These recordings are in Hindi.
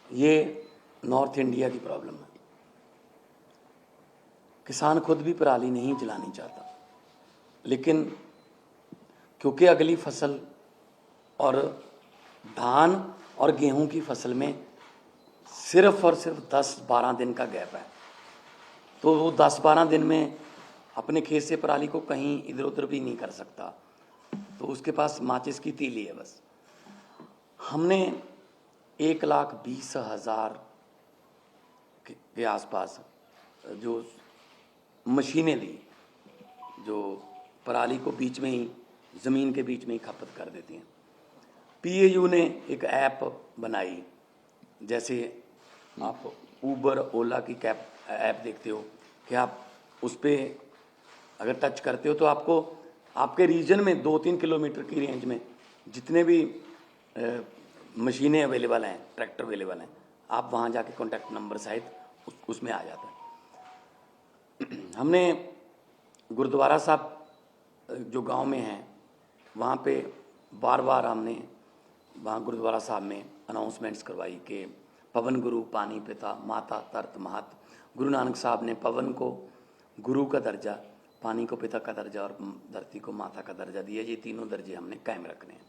ये नॉर्थ इंडिया की प्रॉब्लम है। किसान खुद भी पराली नहीं जलानी चाहता, लेकिन क्योंकि अगली फसल और धान और गेहूं की फसल में सिर्फ और सिर्फ 10-12 दिन का गैप है, तो वो 10-12 दिन में अपने खेत से पराली को कहीं इधर उधर भी नहीं कर सकता, तो उसके पास माचिस की तीली है बस। हमने 1,20,000 के आसपास जो मशीनें दी, जो पराली को बीच में ही, ज़मीन के बीच में ही खपत कर देती हैं। पीएयू ने एक ऐप बनाई, जैसे आप ऊबर ओला की कैब ऐप देखते हो कि आप उस पर अगर टच करते हो तो आपको आपके रीजन में 2-3 किलोमीटर की रेंज में जितने भी मशीनें अवेलेबल हैं, ट्रैक्टर अवेलेबल हैं, आप वहाँ जाके कॉन्टैक्ट नंबर सहित उसमें आ जाता है। हमने गुरुद्वारा साहब जो गांव में हैं वहाँ पे बार बार हमने वहाँ गुरुद्वारा साहब में अनाउंसमेंट्स करवाई कि पवन गुरु पानी पिता माता तरत महत। गुरु नानक साहब ने पवन को गुरु का दर्जा, पानी को पिता का दर्जा और धरती को माता का दर्जा दिया। ये तीनों दर्जे हमने कायम रखने हैं।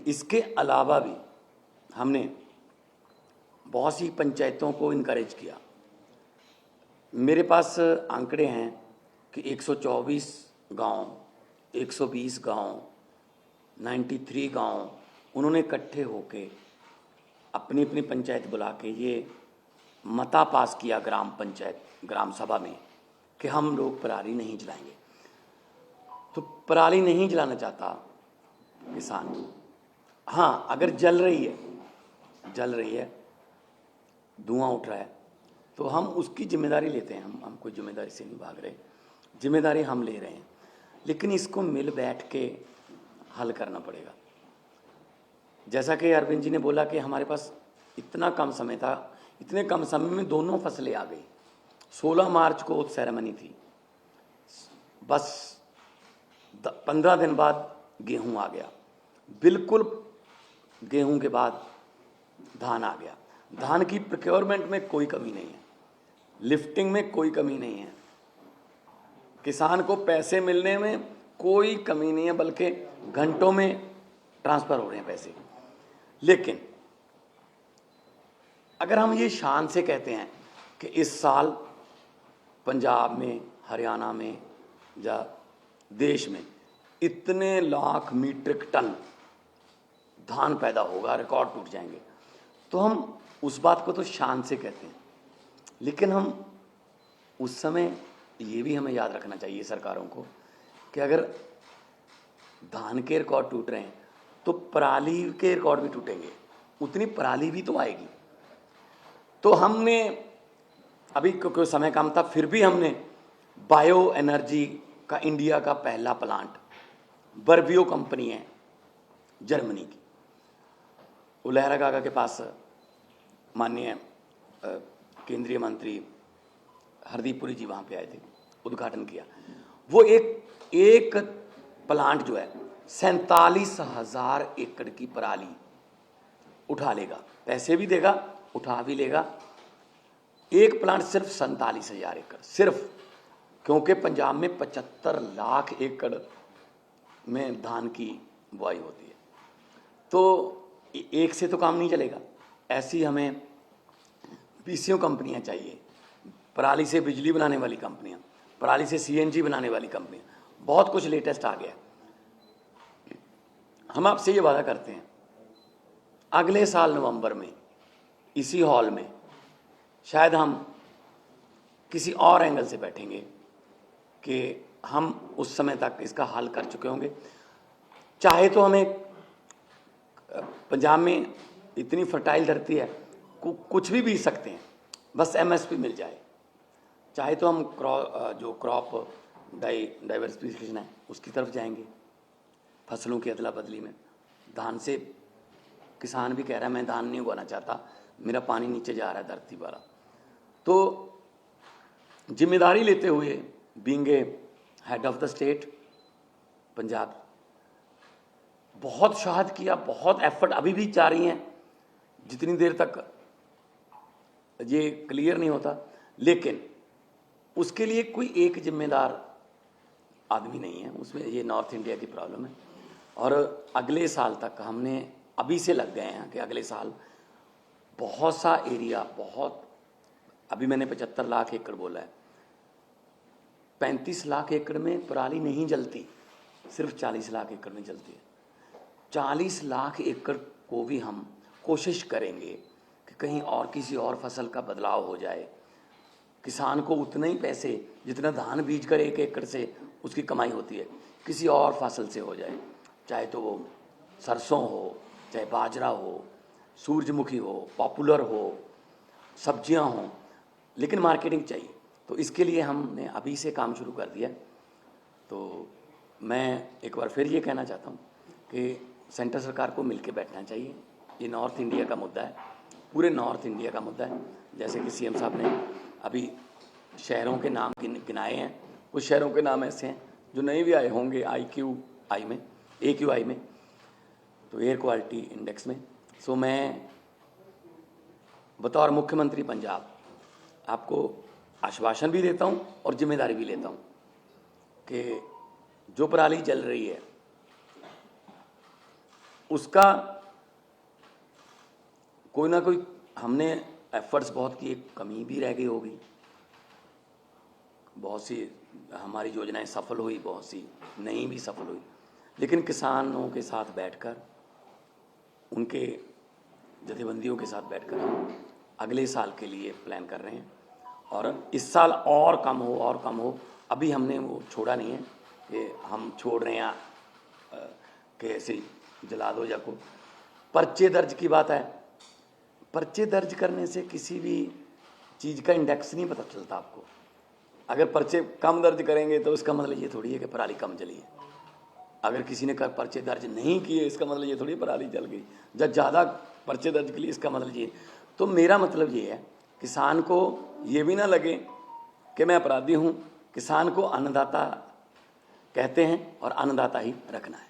इसके अलावा भी हमने बहुत सी पंचायतों को इनकरेज किया। मेरे पास आंकड़े हैं कि 124 गांव, 120 गांव, 93 गांव, उन्होंने इकट्ठे होके अपनी अपनी पंचायत बुला के ये मता पास किया ग्राम पंचायत, ग्राम सभा में, कि हम लोग पराली नहीं जलाएंगे। तो पराली नहीं जलाना चाहता किसान, हाँ अगर जल रही है, धुआं उठ रहा है, तो हम उसकी जिम्मेदारी लेते हैं। हम कोई जिम्मेदारी से नहीं भाग रहे, जिम्मेदारी हम ले रहे हैं, लेकिन इसको मिल बैठ के हल करना पड़ेगा। जैसा कि अरविंद जी ने बोला कि हमारे पास इतना कम समय था, इतने कम समय में दोनों फसलें आ गई। 16 मार्च को सेरेमनी थी, बस 15 दिन बाद गेहूं आ गया, बिल्कुल गेहूं के बाद धान आ गया। धान की प्रोक्योरमेंट में कोई कमी नहीं है, लिफ्टिंग में कोई कमी नहीं है, किसान को पैसे मिलने में कोई कमी नहीं है, बल्कि घंटों में ट्रांसफ़र हो रहे हैं पैसे। लेकिन अगर हम ये शान से कहते हैं कि इस साल पंजाब में, हरियाणा में या देश में इतने लाख मीट्रिक टन धान पैदा होगा, रिकॉर्ड टूट जाएंगे, तो हम उस बात को तो शान से कहते हैं। लेकिन हम उस समय ये भी हमें याद रखना चाहिए सरकारों को कि अगर धान के रिकॉर्ड टूट रहे हैं तो पराली के रिकॉर्ड भी टूटेंगे, उतनी पराली भी तो आएगी। तो हमने अभी क्योंकि समय कम था, फिर भी हमने बायो एनर्जी का इंडिया का पहला प्लांट, बर्बियो कंपनी है जर्मनी की, उलहरा काका के पास माननीय केंद्रीय मंत्री हरदीप पुरी जी वहाँ पे आए थे, उद्घाटन किया। वो एक प्लांट जो है 47,000 एकड़ की पराली उठा लेगा, पैसे भी देगा, उठा भी लेगा। एक प्लांट सिर्फ 47,000 एकड़, सिर्फ क्योंकि पंजाब में 75 लाख एकड़ में धान की बुआई होती है, तो एक से तो काम नहीं चलेगा। ऐसी हमें पीसीओ कंपनियां चाहिए, पराली से बिजली बनाने वाली कंपनियां, पराली से सीएनजी बनाने वाली कंपनियां, बहुत कुछ लेटेस्ट आ गया। हम आपसे ये वादा करते हैं अगले साल नवंबर में इसी हॉल में शायद हम किसी और एंगल से बैठेंगे कि हम उस समय तक इसका हल कर चुके होंगे। चाहे तो हमें, पंजाब में इतनी फर्टाइल धरती है, कुछ भी बीज सकते हैं, बस एमएसपी मिल जाए। चाहे तो हम जो क्रॉप डाइवर्सिफिकेशन है उसकी तरफ जाएंगे, फसलों की अदला बदली में। धान से किसान भी कह रहा है मैं धान नहीं उगाना चाहता, मेरा पानी नीचे जा रहा है धरती वाला। तो जिम्मेदारी लेते हुए, being a head of the state Punjab, बहुत शहाद किया, बहुत एफर्ट अभी भी जारी हैं। जितनी देर तक ये क्लियर नहीं होता, लेकिन उसके लिए कोई एक जिम्मेदार आदमी नहीं है, उसमें ये नॉर्थ इंडिया की प्रॉब्लम है। और अगले साल तक हमने अभी से लग गए हैं कि अगले साल बहुत सा एरिया, बहुत, अभी मैंने 75 लाख एकड़ बोला है, 35 लाख एकड़ में पराली नहीं जलती, सिर्फ 40 लाख एकड़ में जलती है। 40 लाख एकड़ को भी हम कोशिश करेंगे कि कहीं और किसी और फसल का बदलाव हो जाए, किसान को उतने ही पैसे जितना धान बीज कर 1 एकड़ से उसकी कमाई होती है किसी और फसल से हो जाए, चाहे तो वो सरसों हो, चाहे बाजरा हो, सूरजमुखी हो, पॉपुलर हो, सब्जियां हों, लेकिन मार्केटिंग चाहिए। तो इसके लिए हमने अभी से काम शुरू कर दिया। तो मैं एक बार फिर ये कहना चाहता हूँ कि सेंटर सरकार को मिलकर बैठना चाहिए। ये नॉर्थ इंडिया का मुद्दा है, पूरे नॉर्थ इंडिया का मुद्दा है। जैसे कि सीएम साहब ने अभी शहरों के नाम गिनाए हैं, कुछ शहरों के नाम ऐसे हैं जो नहीं भी आए होंगे AQI में, तो एयर क्वालिटी इंडेक्स में। सो मैं बतौर मुख्यमंत्री पंजाब आपको आश्वासन भी देता हूँ और जिम्मेदारी भी लेता हूँ कि जो पराली जल रही है उसका कोई ना कोई हमने एफर्ट्स बहुत किए, कमी भी रह गई होगी, बहुत सी हमारी योजनाएं सफल हुई, बहुत सी नहीं भी सफल हुई, लेकिन किसानों के साथ बैठकर, उनके जथेबंदियों के साथ बैठकर हम अगले साल के लिए प्लान कर रहे हैं। और इस साल और कम हो, अभी हमने वो छोड़ा नहीं है कि हम छोड़ रहे हैं कि ऐसे जला दो या को। पर्चे दर्ज की बात है, पर्चे दर्ज करने से किसी भी चीज़ का इंडेक्स नहीं पता चलता आपको। अगर पर्चे कम दर्ज करेंगे तो इसका मतलब ये थोड़ी है कि पराली कम जली है। अगर किसी ने पर्चे दर्ज नहीं किए इसका मतलब ये थोड़ी पराली जल गई। जब ज़्यादा पर्चे दर्ज के लिए इसका मतलब ये। तो मेरा मतलब ये है, किसान को ये भी ना लगे कि मैं अपराधी हूँ। किसान को अन्नदाता कहते हैं और अन्नदाता ही रखना है।